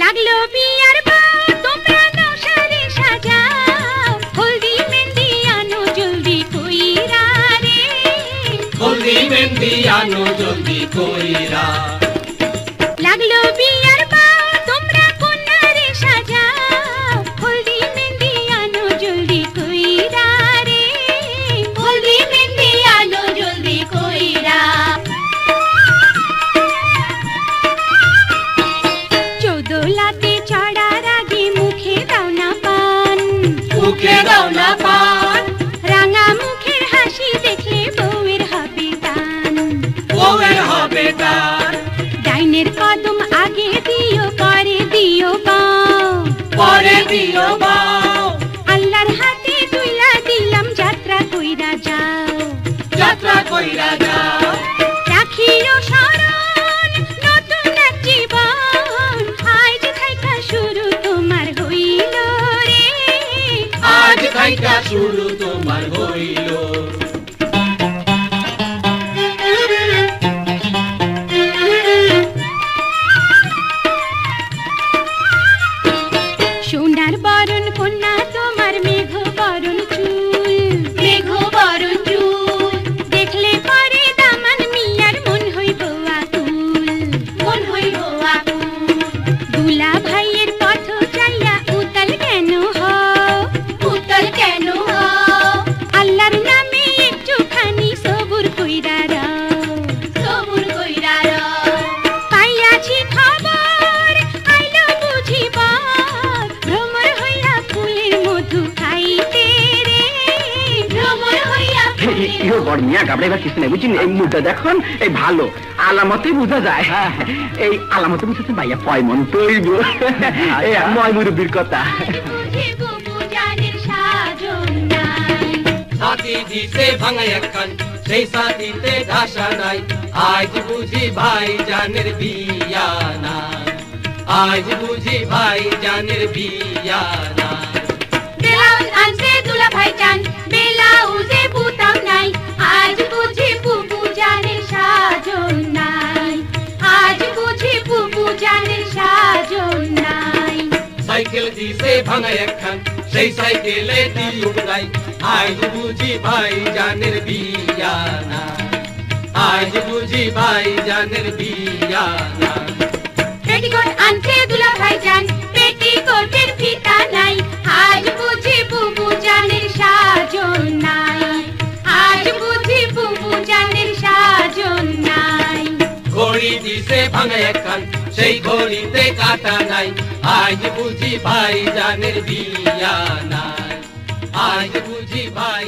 লাগলো বিয়ার বউ তোমরা নৌশারে সাজাও হলদি মেহেন্দি আনো জলদি কইরা রে হলদি মেহেন্দি আনো জলদি কইরা লাগলো বিয়ার বউ তোমরা কন্যারে সাজাও হলদি মেহেন্দি আনো জলদি কইরা রে হলদি মেহেন্দি আনো জলদি কইরা চৌদোলাতে চড়ার আগে মুখে দাও না পান মুখে দাও না পান রাঙা মুখের হাসি দেখলে বউয়ের হবে টান বউয়ের হবে টান ডাইনের কদম আগে দিও পরে দিও বাও পরে দিও বাও আল্লাহর হাতে তুইলা দিলাম যাত্রা কইরা যাও যাত্রা কইরা যাও রাখিও স্মরণ নতুন এক জীবন আজ থাইকা শুরু তোমার হইল রে আজ থাইকা শুরু তোমার হইল সোনার বরণ কন্যা তোমার মেঘ বরণ চুল মেঘ বরণ চুল দেখলে পরে দামান মিয়ার মন হইব আকুল মন হইব আকুল দুলা ভাইয়ের পথ চাইয়া উতাল কেন হও উতাল কেন হও আল্লাহর নামে একটুখানি সবুর কইরা রাও সবুর কইরা রাও পাইয়াছি খবর আইলো বুঝিব ভ্রমর হইয়া ফুলের মধু খাইতে রে ভ্রমর হইয়া ইও বড় মিয়া গাবড়াইবার কিছু নেই বুঝছেন এই মুখটা দেখুন এই ভালো আলামতে বোঝা যায় এই আলামতে বুঝেছে ভাইয়া পয়মন তৈব এই ময় মুরব্বীর কথা বুঝিব বুজানের সাজন নাই সাথী দিতে ভাঙাই একখান সেই সাথীতে ঢাসা নাই আজ বুঝি ভাই জানের বিয়া নাই আজ বুঝি ভাই জানের বিয়া নাই ব্লাউজ আনছে দুলা ভাই চান ব্লাউজে বুতাম নাই আজ বুঝি বুবু জানের সাজন নাই আজ বুঝি বুবু জানের সাজন নাই সাইকেল দিতে ভাঙাই একখান সেই সাইকেলে দিলু নাই আজ বুঝি ভাই জানের বিয়া নাই আজ বুঝি ভাই জানের বিয়া নাই পেটিকোট আনছে দুলা ভাই চান পেটিকোটের ফিতা নাই আজ বুঝি বুবু জানের সাজন নাই আজ বুঝি বুবু জানের সাজন নাই ঘড়ি দিতে ভাঙাই একখান সেই ঘড়িতে কাটা নাই আজ বুঝি ভাই জানের বিয়া নাই আজ বুঝি ভাই